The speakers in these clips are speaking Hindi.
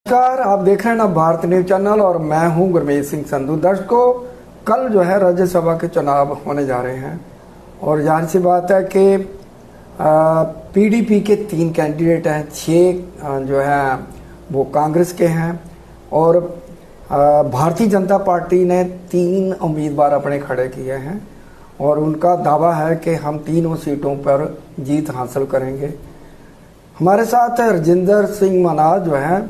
नमस्कार, आप देख रहे हैं ना भारत न्यूज चैनल और मैं हूं गुरमीत सिंह संधू। दर्शकों, कल जो है राज्यसभा के चुनाव होने जा रहे हैं और जाहिर सी बात है कि पीडीपी के 3 कैंडिडेट हैं, 6 जो है वो कांग्रेस के हैं और भारतीय जनता पार्टी ने 3 उम्मीदवार अपने खड़े किए हैं और उनका दावा है कि हम तीनों सीटों पर जीत हासिल करेंगे। हमारे साथ राजेंद्र सिंह मनाज जो है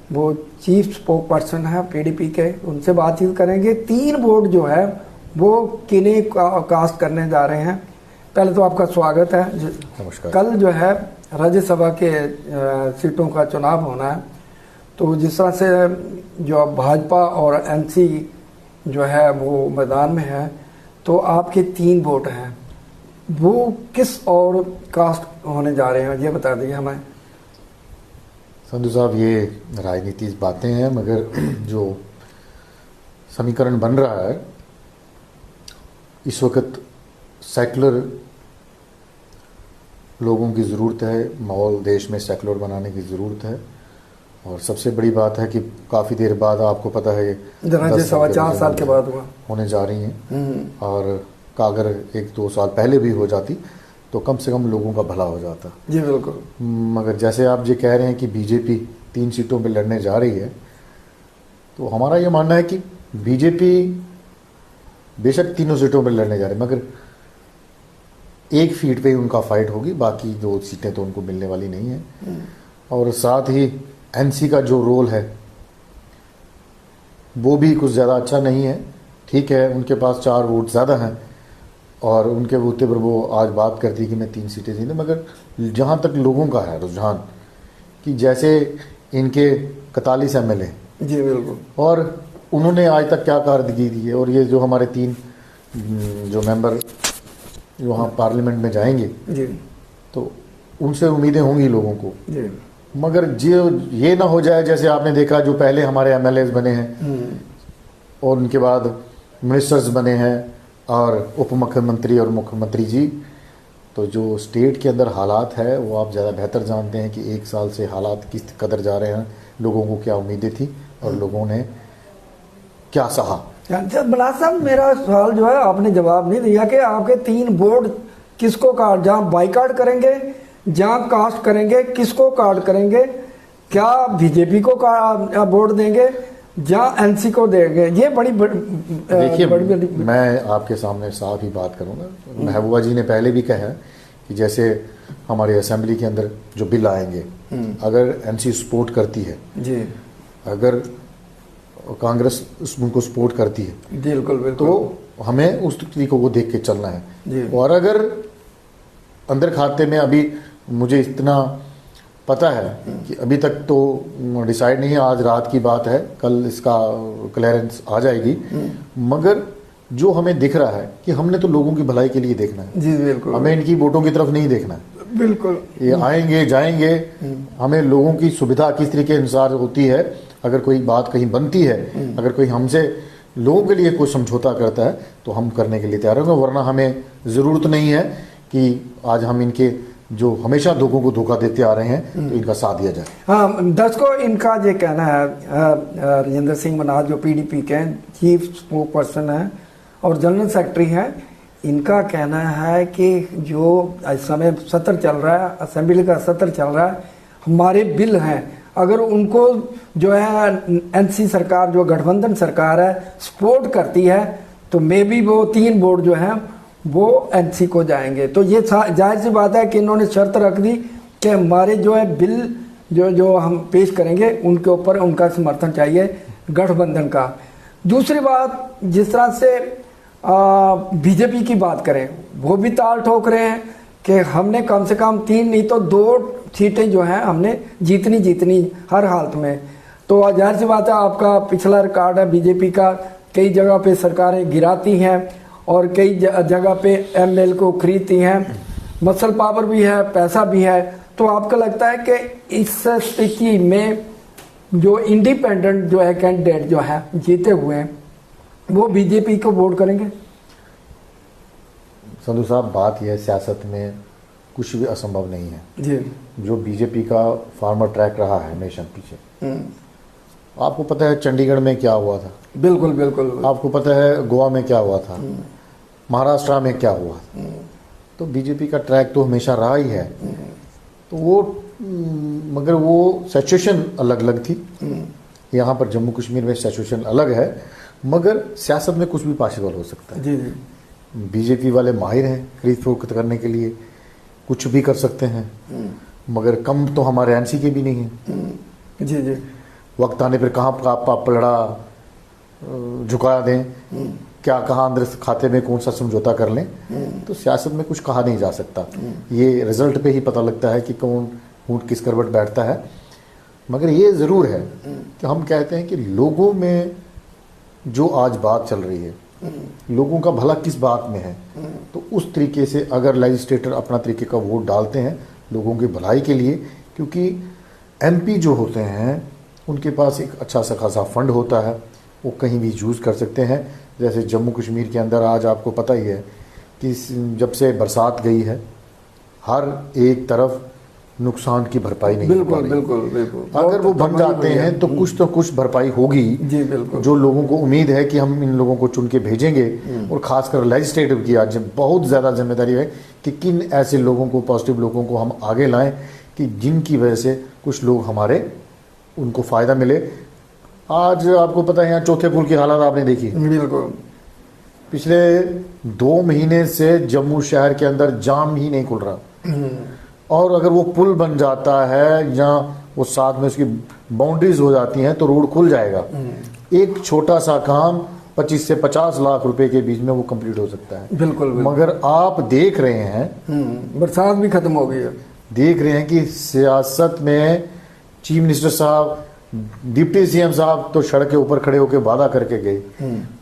वो चीफ स्पोक पर्सन है पीडीपी के, उनसे बातचीत करेंगे। 3 वोट जो है वो किन्हें कास्ट करने जा रहे हैं। पहले तो आपका स्वागत है। नमस्कार। कल जो है राज्यसभा के सीटों का चुनाव होना है, तो जिस तरह से जो भाजपा और एनसी जो है वो मैदान में है, तो आपके 3 वोट हैं, वो किस और कास्ट होने जा रहे हैं, ये बता दीजिए हमें। संधू साहब, ये राजनीति बातें हैं, मगर जो समीकरण बन रहा है इस वक्त सेकुलर लोगों की ज़रूरत है, माहौल देश में सेकुलर बनाने की ज़रूरत है। और सबसे बड़ी बात है कि काफ़ी देर बाद, आपको पता है, राज्यसभा 4 साल के बाद हुआ होने जा रही हैं और का अगर 1-2 साल पहले भी हो जाती तो कम से कम लोगों का भला हो जाता। जी बिल्कुल। मगर जैसे आप ये कह रहे हैं कि बीजेपी 3 सीटों पे लड़ने जा रही है, तो हमारा ये मानना है कि बीजेपी बेशक 3 सीटों पे लड़ने जा रही है, मगर 1 सीट पे ही उनका फाइट होगी, बाकी 2 सीटें तो उनको मिलने वाली नहीं है। और साथ ही एनसी का जो रोल है वो भी कुछ ज़्यादा अच्छा नहीं है। ठीक है, उनके पास 4 वोट ज़्यादा हैं और उनके बूते पर वो आज बात करती है कि मैं 3 सीटें जीतूँ, मगर जहाँ तक लोगों का है रुझान कि जैसे इनके 41 एमएलए, जी बिल्कुल, और उन्होंने आज तक क्या कारकर्दगी दी है, और ये जो हमारे 3 जो मेंबर जो वहाँ पार्लियामेंट में जाएंगे जी, तो उनसे उम्मीदें होंगी लोगों को। जी, मगर जो ये ना हो जाए जैसे आपने देखा, जो पहले हमारे एमएलए बने हैं और उनके बाद मिनिस्टर्स बने हैं और उप मुख्यमंत्री और मुख्यमंत्री जी, तो जो स्टेट के अंदर हालात है वो आप ज़्यादा बेहतर जानते हैं कि 1 साल से हालात किस कदर जा रहे हैं, लोगों को क्या उम्मीदें थी और लोगों ने क्या सहा। बला साहब, मेरा सवाल जो है आपने जवाब नहीं दिया कि आपके 3 वोट किसको कार्ड, जहाँ बाइकाट करेंगे, जहाँ कास्ट करेंगे, किसको कार्ड करेंगे? क्या बीजेपी को वोट देंगे, जहाँ एनसी को देंगे? ये देखिए, मैं आपके सामने साफ ही बात करूंगा। महबूबा जी ने पहले भी कहा कि जैसे हमारे असेंबली के अंदर जो बिल आएंगे, अगर एनसी सपोर्ट करती है जी, अगर कांग्रेस उनको सपोर्ट करती है, बिल्कुल बिल्कुल, तो हमें उस तरीके को देख के चलना है जी। और अगर अंदर खाते में, अभी मुझे इतना पता है कि अभी तक तो डिसाइड नहीं है, आज रात की बात है, कल इसका क्लियरेंस आ जाएगी, मगर जो हमें दिख रहा है कि हमने तो लोगों की भलाई के लिए देखना है जी बिल्कुल, हमें इनकी वोटों की तरफ नहीं देखना है। बिल्कुल, ये आएंगे जाएंगे, हमें लोगों की सुविधा किस तरीके अनुसार होती है, अगर कोई बात कहीं बनती है, अगर कोई हमसे लोगों के लिए कोई समझौता करता है तो हम करने के लिए तैयार होंगे, वरना हमें ज़रूरत नहीं है कि आज हम इनके जो हमेशा लोगों को धोखा देते आ रहे हैं तो इनका साथ दिया जाए। हाँ, दर्शकों, इनका ये कहना है, राजेंद्र सिंह मनाज जो पीडीपी के चीफ स्पोक पर्सन है और जनरल सेक्रेटरी हैं, इनका कहना है कि जो इस समय सत्र चल रहा है, असेंबली का सत्र चल रहा है, हमारे बिल हैं, अगर उनको जो है एनसी सरकार, जो गठबंधन सरकार है, सपोर्ट करती है तो मे बी वो 3 वोट जो है वो एनसी को जाएंगे। तो ये जाहिर सी बात है कि इन्होंने शर्त रख दी कि हमारे जो है बिल जो हम पेश करेंगे उनके ऊपर उनका समर्थन चाहिए, गठबंधन का। दूसरी बात, जिस तरह से बीजेपी की बात करें, वो भी ताल ठोक रहे हैं कि हमने कम से कम 3 नहीं तो 2 सीटें जो हैं हमने जीतनी हर हालत में। तो जाहिर सी बात है, आपका पिछला रिकॉर्ड है बीजेपी का, कई जगह पे सरकारें गिराती हैं और कई जगह पे एमएल को खरीदती हैं, मसल पावर भी है, पैसा भी है। तो आपको लगता है कि इस स्थिति में जो इंडिपेंडेंट जो है कैंडिडेट जो है जीते हुए हैं, वो बीजेपी को वोट करेंगे? संधू साहब, बात यह है, सियासत में कुछ भी असंभव नहीं है जी। जो बीजेपी का फार्मर ट्रैक रहा है हमेशा पीछे, आपको पता है चंडीगढ़ में क्या हुआ था, बिल्कुल बिल्कुल। आपको पता है गोवा में क्या हुआ था, महाराष्ट्र में क्या हुआ था। तो बीजेपी का ट्रैक तो हमेशा रहा ही है। तो वो मगर वो सिचुएशन अलग अलग थी। यहाँ पर जम्मू कश्मीर में सिचुएशन अलग है, मगर सियासत में कुछ भी पॉसिबल हो सकता है। जी जी। बीजेपी वाले माहिर हैं खरीद फरोख्त करने के लिए, कुछ भी कर सकते हैं, मगर कम तो हमारे एनसी के भी नहीं है। जी जी। वक्त आने पर कहाँ का पलड़ा झुका दें, क्या कहाँ अंदर खाते में कौन सा समझौता कर लें। तो सियासत में कुछ कहा नहीं जा सकता, ये रिजल्ट पे ही पता लगता है कि कौन ऊँट किस करवट बैठता है। मगर ये ज़रूर है कि हम कहते हैं कि लोगों में जो आज बात चल रही है, लोगों का भला किस बात में है, तो उस तरीके से अगर लेजिस्लेटर अपना तरीके का वोट डालते हैं लोगों की भलाई के लिए, क्योंकि एमपी जो होते हैं उनके पास एक अच्छा सा खासा फंड होता है, वो कहीं भी यूज़ कर सकते हैं। जैसे जम्मू कश्मीर के अंदर आज आपको पता ही है कि जब से बरसात गई है हर एक तरफ नुकसान की भरपाई नहीं हो पा बिल्कुल रही। बिल्कुल बिल्कुल। अगर वो बन जाते हैं तो कुछ भरपाई होगी। जी बिल्कुल। जो लोगों को उम्मीद है कि हम इन लोगों को चुन के भेजेंगे, और खासकर लेजिस्लेटिव की आज बहुत ज़्यादा जिम्मेदारी है कि किन ऐसे लोगों को, पॉजिटिव लोगों को हम आगे लाएं कि जिनकी वजह से कुछ लोग हमारे उनको फ़ायदा मिले। आज आपको पता है यहाँ चौथे पुल की हालत आपने देखी, बिल्कुल। पिछले 2 महीने से जम्मू शहर के अंदर जाम ही नहीं खुल रहा। और अगर वो पुल बन जाता है या वो साथ में उसकी बाउंड्रीज हो जाती हैं तो रोड खुल जाएगा। एक छोटा सा काम 25 से 50 लाख रुपए के बीच में वो कंप्लीट हो सकता है। बिल्कुल बिल्कुल। मगर आप देख रहे हैं, बरसात भी खत्म हो गई है। देख रहे हैं कि सियासत में चीफ मिनिस्टर साहब, डिप्टी सीएम साहब तो सड़क के ऊपर खड़े होकर वादा करके गए,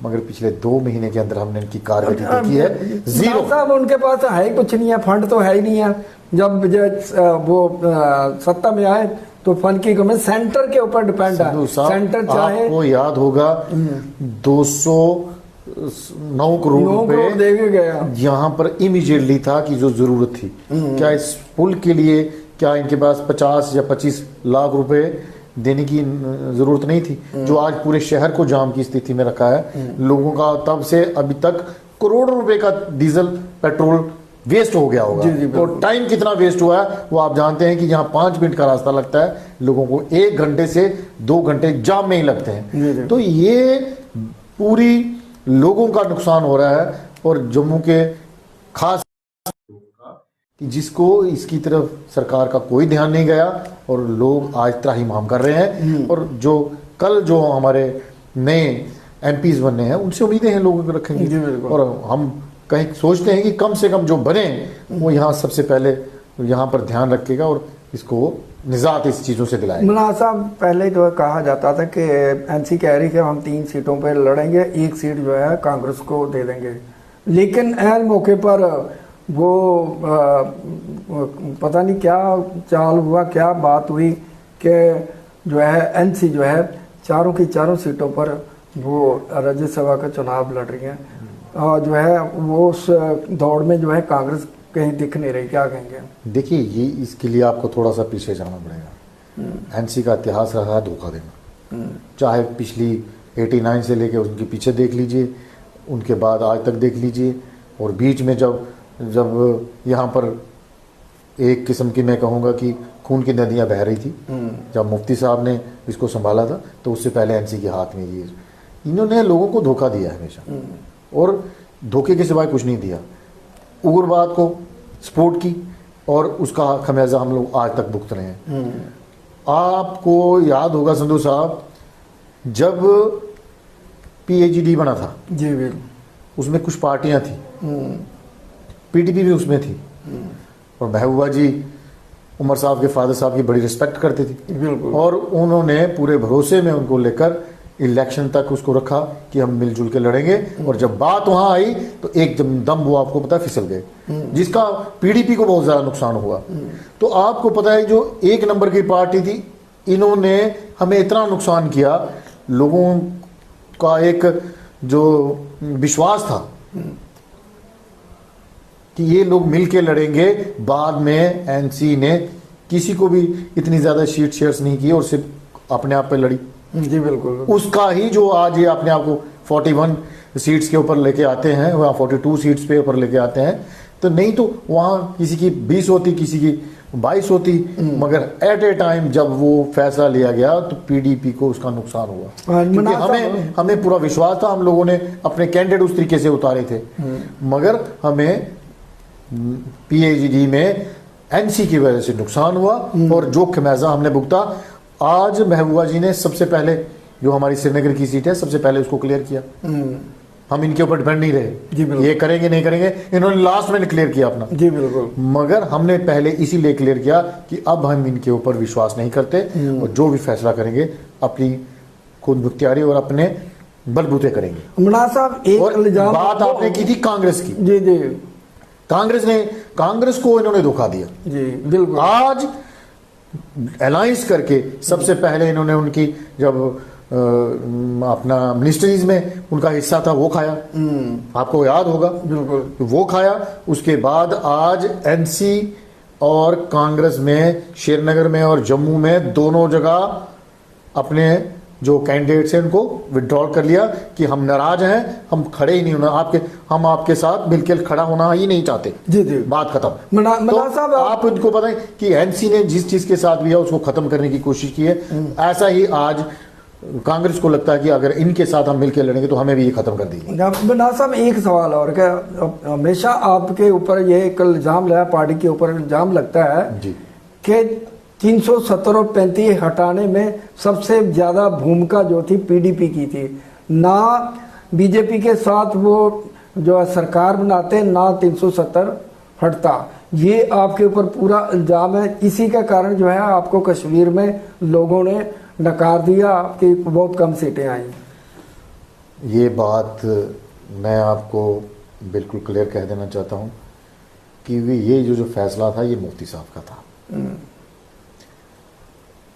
मगर पिछले 2 महीने के अंदर हमने इनकी कारकर्दगी देखी है जीरो। साहब उनके पास है कुछ नहीं है, फंड तो है ही नहीं है। जब वो सत्ता में आए तो फंड की कमी सेंटर के ऊपर डिपेंड है। सेंटर चाहे, आपको याद होगा 209 करोड़ रुपए देके गया यहाँ पर इमीडिएटली था कि जो जरूरत थी। क्या इस पुल के लिए क्या इनके पास 50 या 25 लाख रुपए देने की जरूरत नहीं थी, जो आज पूरे शहर को जाम की स्थिति में रखा है। लोगों का तब से अभी तक करोड़ों रुपए का डीजल पेट्रोल वेस्ट हो गया होगा। और टाइम कितना वेस्ट हुआ है वो आप जानते हैं कि जहां 5 मिनट का रास्ता लगता है लोगों को 1 घंटे से 2 घंटे जाम में ही लगते हैं। तो ये पूरी लोगों का नुकसान हो रहा है, और जम्मू के खास कि जिसको इसकी तरफ सरकार का कोई ध्यान नहीं गया, और लोग आज त्राहिमाम कर रहे हैं। और जो कल जो हमारे नए एमपीज बनने हैं उनसे उम्मीदें हैं लोगों को रखेंगे, और हम कहीं सोचते हैं कि कम से कम जो बने वो यहाँ सबसे पहले यहाँ पर ध्यान रखेगा और इसको निजात इस चीज़ों से दिलाएगा। मौलाना साहब पहले जो कहा जाता था कि एनसी कह रही है हम 3 सीटों पर लड़ेंगे, 1 सीट जो है कांग्रेस को दे देंगे, लेकिन ऐन मौके पर वो पता नहीं क्या चाल हुआ, क्या बात हुई कि जो है एनसी जो है चारों की चारों सीटों पर वो राज्यसभा का चुनाव लड़ रही है, और जो है वो उस दौड़ में जो है कांग्रेस कहीं दिख नहीं रही। क्या कहेंगे? देखिए, ये इसके लिए आपको थोड़ा सा पीछे जाना पड़ेगा। एनसी का इतिहास रहा है धोखा देना, चाहे पिछली 89 से लेके उनके पीछे देख लीजिए, उनके बाद आज तक देख लीजिए, और बीच में जब यहाँ पर एक किस्म की मैं कहूँगा कि खून की नदियाँ बह रही थी, जब मुफ्ती साहब ने इसको संभाला था तो उससे पहले एनसी के हाथ में ये इन्होंने लोगों को धोखा दिया है हमेशा, और धोखे के सिवाय कुछ नहीं दिया। उग्रवाद को सपोर्ट की और उसका खमियाजा हम लोग आज तक भुगत रहे हैं। आपको याद होगा संधू साहब, जब पीएचडी बना था जी बिल्कुल, उसमें कुछ पार्टियां थी, पीडीपी भी उसमें थी, और महबूबा जी उमर साहब के फादर साहब की बड़ी रिस्पेक्ट करती थी, बिल्कुल, और उन्होंने पूरे भरोसे में उनको लेकर इलेक्शन तक उसको रखा कि हम मिलजुल के लड़ेंगे। और जब बात वहां आई तो एक दम वो आपको पता है फिसल गए, जिसका पीडीपी को बहुत ज्यादा नुकसान हुआ। तो आपको पता है जो 1 नंबर की पार्टी थी, इन्होंने हमें इतना नुकसान किया, लोगों का एक जो विश्वास था कि ये लोग मिलके लड़ेंगे, बाद में एनसी ने किसी को भी इतनी ज्यादा शीट शेयर्स नहीं की और सिर्फ अपने आप पे लड़ी। जी बिल्कुल। उसका ही जो आज ये अपने आप को 41 सीट्स के ऊपर लेके आते हैं, वहाँ 42 सीट्स पे ऊपर लेके आते हैं। तो नहीं तो वहाँ किसी की 20 होती, किसी की 22 होती, मगर एट ए टाइम जब वो फैसला लिया गया तो पीडीपी को उसका नुकसान हुआ, क्योंकि हमें पूरा विश्वास था, हम लोगों ने अपने कैंडिडेट उस तरीके से उतारे थे, मगर हमें पीएचडी में एनसी की वजह से नुकसान हुआ और जो खमियाजा हमने भुगता। आज महबूबा जी ने सबसे पहले जो हमारी श्रीनगर की सीट है सबसे पहले उसको क्लियर किया। हम इनके ऊपर डिपेंड नहीं रहे, ये करेंगे नहीं करेंगे, इन्होंने लास्ट में क्लियर किया अपना। जी बिल्कुल। मगर हमने पहले इसीलिए क्लियर किया कि अब हम इनके ऊपर विश्वास नहीं करते और जो भी फैसला करेंगे अपनी खुद मुख्तियारी और अपने बलबूते करेंगे। मना साहब एक बात आपने की थी कांग्रेस की। जी जी। कांग्रेस को इन्होंने धोखा दिया। जी बिल्कुल। आज अलायंस करके सबसे पहले इन्होंने उनकी जब अपना मिनिस्ट्रीज में उनका हिस्सा था वो खाया, आपको याद होगा। बिल्कुल। वो खाया। उसके बाद आज एनसी और कांग्रेस में श्रीनगर में और जम्मू में दोनों जगह अपने जो कैंडिडेट्स हैं उनको विड्रॉल कर लिया कि हम नाराज हैं, हम खड़े ही नहीं होना हम आपके साथ मिलकर खड़ा होना ही नहीं चाहते। जी जी। बात खत्म। मना साहब आप इनको पता है कि एनसी ने जिस चीज के साथ भी है उसको खत्म करने की कोशिश की है, ऐसा ही आज कांग्रेस को लगता है कि अगर इनके साथ हम मिलकर लड़ेंगे तो हमें भी ये खत्म कर देंगे। मना साहब एक सवाल और, क्या हमेशा आपके ऊपर ये एक इल्जाम लगा, पार्टी के ऊपर इल्जाम लगता है जी कि 370 और 35 हटाने में सबसे ज्यादा भूमिका जो थी पीडीपी की थी, ना बीजेपी के साथ वो जो सरकार बनाते ना 370 हटता, ये आपके ऊपर पूरा इल्जाम है। इसी का कारण जो है आपको कश्मीर में लोगों ने नकार दिया, आपकी बहुत कम सीटें आई। ये बात मैं आपको बिल्कुल क्लियर कह देना चाहता हूँ कि ये जो फैसला था ये मुफ्ती साहब का था।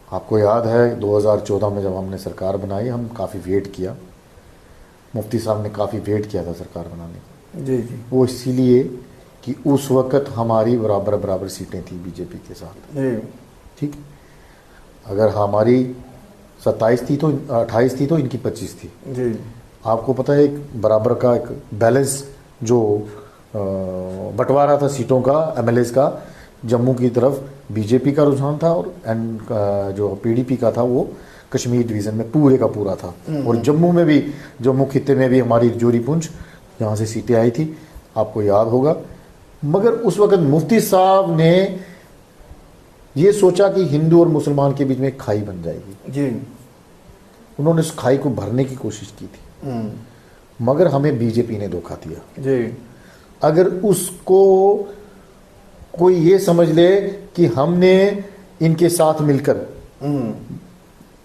आपको याद है 2014 में जब हमने सरकार बनाई, हम काफ़ी वेट किया, मुफ्ती साहब ने काफ़ी वेट किया था सरकार बनाने का। जी जी। वो इसीलिए कि उस वक़्त हमारी बराबर सीटें थी बीजेपी के साथ। ठीक, अगर हमारी 27 थी तो 28 थी तो इनकी 25 थी। जी। आपको पता है एक बराबर का एक बैलेंस जो बंटवारा था सीटों का, एमएलएस का, जम्मू की तरफ बीजेपी का रुझान था और जो पीडीपी का था वो कश्मीर डिवीज़न में पूरे का पूरा था। और जम्मू में भी, जम्मू खित्ते में भी हमारी जोरी पुंछ यहाँ से सीटें आई थी, आपको याद होगा। मगर उस वक्त मुफ्ती साहब ने ये सोचा कि हिंदू और मुसलमान के बीच में एक खाई बन जाएगी। जी। उन्होंने उस खाई को भरने की कोशिश की थी, मगर हमें बीजेपी ने धोखा दिया। जी। अगर उसको कोई ये समझ ले कि हमने इनके साथ मिलकर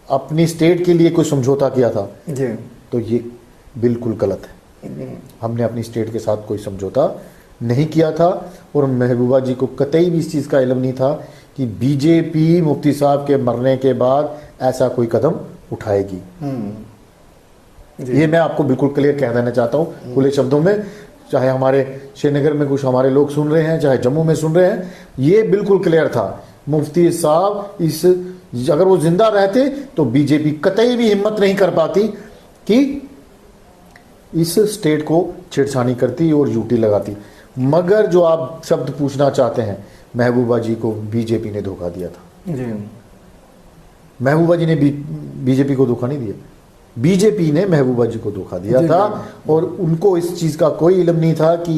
अपनी स्टेट के लिए कोई समझौता किया था, जी, तो ये बिल्कुल गलत है। हमने अपनी स्टेट के साथ कोई समझौता नहीं किया था और महबूबा जी को कतई भी इस चीज़ का इल्म नहीं था कि बीजेपी मुफ्ती साहब के मरने के बाद ऐसा कोई कदम उठाएगी। ये मैं आपको बिल्कुल क्लियर कह देना चाहता हूँ खुले शब्दों में, चाहे हमारे श्रीनगर में कुछ हमारे लोग सुन रहे हैं, चाहे जम्मू में सुन रहे हैं, ये बिल्कुल क्लियर था। मुफ्ती साहब अगर वो जिंदा रहते तो बीजेपी कतई भी हिम्मत नहीं कर पाती कि इस स्टेट को छेड़छानी करती और यूटी लगाती। मगर जो आप शब्द पूछना चाहते हैं, महबूबा जी को बीजेपी ने धोखा दिया था। जी। महबूबा जी ने बीजेपी को धोखा नहीं दिया, बीजेपी ने महबूबा जी को धोखा दिया था और उनको इस चीज़ का कोई इल्म नहीं था कि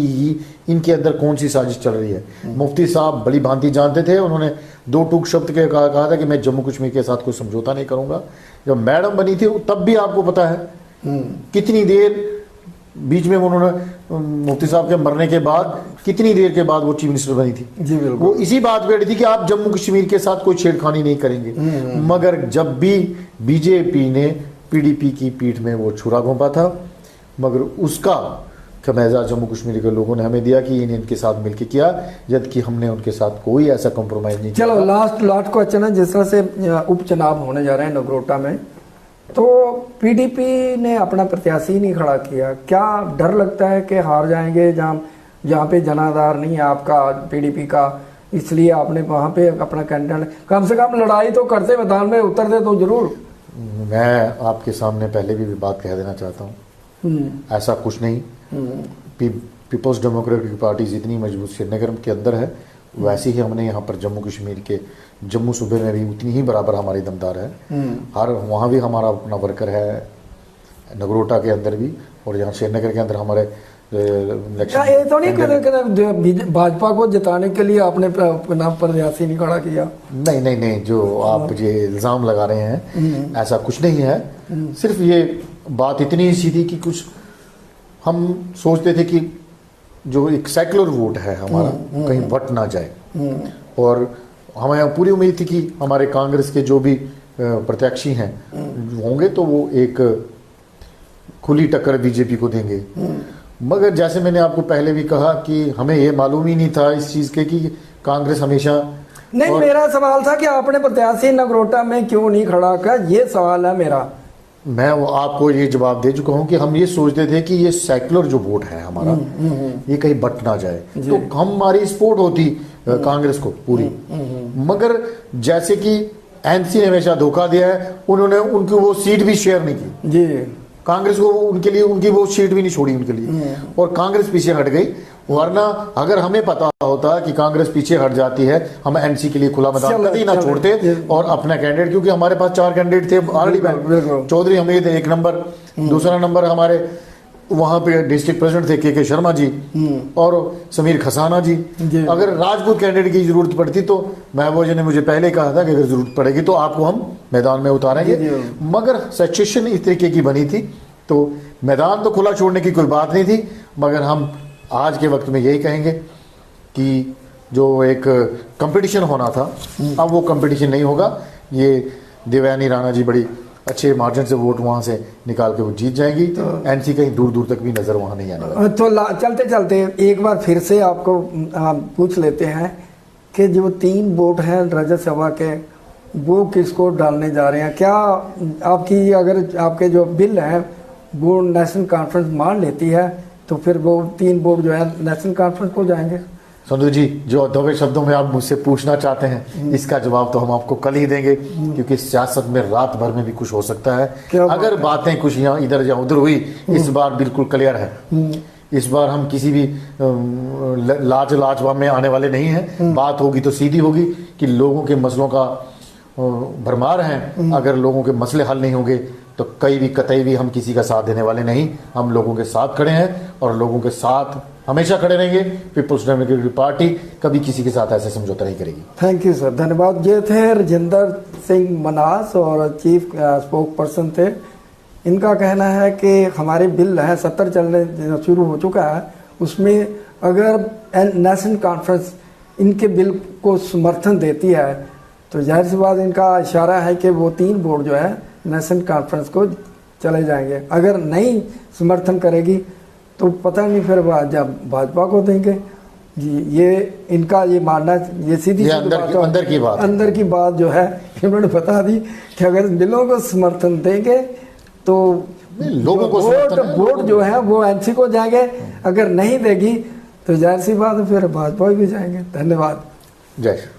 इनके अंदर कौन सी साजिश चल रही है। मुफ्ती साहब बड़ी भांति जानते थे। उन्होंने दो टूक शब्द के कहा था कि मैं जम्मू कश्मीर के साथ कोई समझौता नहीं करूंगा। जब मैडम बनी थी तब भी आपको पता है कितनी देर बीच में उन्होंने मुफ्ती साहब के मरने के बाद कितनी देर के बाद वो चीफ मिनिस्टर बनी थी। जी बिल्कुल। वो इसी बात पे अड़ी थी कि आप जम्मू कश्मीर के साथ कोई छेड़खानी नहीं करेंगे। मगर जब भी बीजेपी ने पीडीपी की पीठ में वो छुरा घोंपा था, मगर उसका खमियाजा जम्मू कश्मीर के लोगों ने हमें दिया कि इनके साथ मिलकर किया, जबकि हमने उनके साथ कोई ऐसा कॉम्प्रोमाइज नहीं किया। चलो लास्ट क्वेश्चन है, जिस तरह से उपचुनाव होने जा रहे हैं नगरोटा में, तो पीडीपी ने अपना प्रत्याशी नहीं खड़ा किया, क्या डर लगता है कि हार जाएंगे? जहाँ पे जनाधार नहीं है आपका पीडीपी का, इसलिए आपने वहाँ पे अपना कैंडिडेट, कम से कम लड़ाई तो करते, मैदान में उतरते तो जरूर। मैं आपके सामने पहले भी बात कह देना चाहता हूँ, ऐसा कुछ नहीं। पीपल्स डेमोक्रेटिक पार्टी जितनी मजबूत श्रीनगर के अंदर है, वैसे ही हमने यहाँ पर जम्मू कश्मीर के जम्मू सूबे में भी उतनी ही बराबर हमारी दमदार है। हर वहाँ भी हमारा अपना वर्कर है, नगरोटा के अंदर भी, और यहाँ श्रीनगर के अंदर हमारे क्या ये तो नहीं करें भाजपा को जिताने के लिए आपने अपना प्रत्याशी नहीं खड़ा किया? नहीं नहीं नहीं, जो आप ये इल्ज़ाम लगा रहे हैं ऐसा कुछ नहीं है। सिर्फ ये बात इतनी सी थी कि कुछ हम सोचते थे कि जो एक सेकुलर वोट है हमारा कहीं बट ना जाए, और हमें पूरी उम्मीद थी कि हमारे कांग्रेस के जो भी प्रत्याशी हैं होंगे तो वो एक खुली टक्कर बीजेपी को देंगे। मगर जैसे मैंने आपको पहले भी कहा कि हमें ये मालूम ही नहीं था इस चीज़ के कि कांग्रेस हमेशा नहीं। मेरा सवाल था कि आपने प्रत्याशी नगरोटा में क्यों नहीं खड़ा किया, ये सवाल है मेरा। मैं वो आपको ये जवाब दे चुका हूँ कि हम ये सोचते थे कि ये सेकुलर जो वोट है हमारा ये कहीं बट ना जाए, तो हमारी सपोर्ट होती कांग्रेस को पूरी। मगर जैसे कि एनसी ने हमेशा धोखा दिया है, उन्होंने उनकी वो सीट भी शेयर नहीं की जी, कांग्रेस को, उनके लिए उनकी वो सीट भी नहीं छोड़ी उनके लिए, और कांग्रेस पीछे हट गई। वरना अगर हमें पता होता कि कांग्रेस पीछे हट जाती है, हम एनसी के लिए खुला मैदान कभी ना छोड़ते और अपना कैंडिडेट, क्योंकि हमारे पास 4 कैंडिडेट थे ऑलरेडी। चौधरी हमीद 1 नंबर, दूसरा नंबर हमारे वहां पे डिस्ट्रिक्ट प्रेसिडेंट थे के शर्मा जी और समीर खसाना जी। अगर राजपूत कैंडिडेट की जरूरत पड़ती तो महबूब जी ने मुझे पहले कहा था कि अगर जरूरत पड़ेगी तो आपको हम मैदान में उतारेंगे। मगर सिचुएशन इस तरीके की बनी थी, तो मैदान तो खुला छोड़ने की कोई बात नहीं थी। मगर हम आज के वक्त में यही कहेंगे कि जो एक कंपटीशन होना था, अब वो कंपटीशन नहीं होगा। ये देवयानी राणा जी बड़ी अच्छे मार्जिन से वोट वहां से निकाल के वो जीत जाएंगी, तो एनसी कहीं दूर दूर तक भी नजर वहां नहीं आने वाली। तो चलते चलते एक बार फिर से आपको पूछ लेते हैं कि जो 3 वोट हैं राज्यसभा के, वो किसको डालने जा रहे हैं? क्या आपकी, अगर आपके जो बिल हैं वो नेशनल कॉन्फ्रेंस मान लेती है तो फिर वो 3 वोट जो है नेशनल कॉन्फ्रेंस को जाएंगे? संधू जी, जो औद्योगिक शब्दों में आप मुझसे पूछना चाहते हैं, इसका जवाब तो हम आपको कल ही देंगे, क्योंकि सियासत में रात भर में भी कुछ हो सकता है। अगर बातें कुछ यहाँ इधर या उधर हुई, इस बार बिल्कुल क्लियर है। इस बार हम किसी भी लाजवा में आने वाले नहीं हैं। बात होगी तो सीधी होगी कि लोगों के मसलों का भरमार है। अगर लोगों के मसले हल नहीं होंगे तो कहीं भी कतई भी हम किसी का साथ देने वाले नहीं। हम लोगों के साथ खड़े हैं और लोगों के साथ हमेशा खड़े रहेंगे। पीपल्स डेमोक्रेटिक पार्टी कभी किसी के साथ ऐसे समझौता नहीं करेगी। थैंक यू सर, धन्यवाद। ये थे राजेंद्र सिंह मनास और चीफ स्पोक पर्सन थे। इनका कहना है कि हमारे बिल है 70 चलने शुरू हो चुका है, उसमें अगर नेशनल कॉन्फ्रेंस इनके बिल को समर्थन देती है तो जाहिर सी बात इनका इशारा है कि वो 3 वोट जो है नेशनल कॉन्फ्रेंस को चले जाएंगे। अगर नहीं समर्थन करेगी तो पता नहीं फिर भाजपा को देंगे जी। ये इनका ये मानना, ये सीधी अंदर की बात जो है इन्होंने बता दी कि अगर बिलों को समर्थन देंगे तो लोगों को वोट जो है वो एनसी को जाएंगे, अगर नहीं देगी तो जाहिर सी बात फिर भाजपा भी जाएंगे। धन्यवाद। जय श्री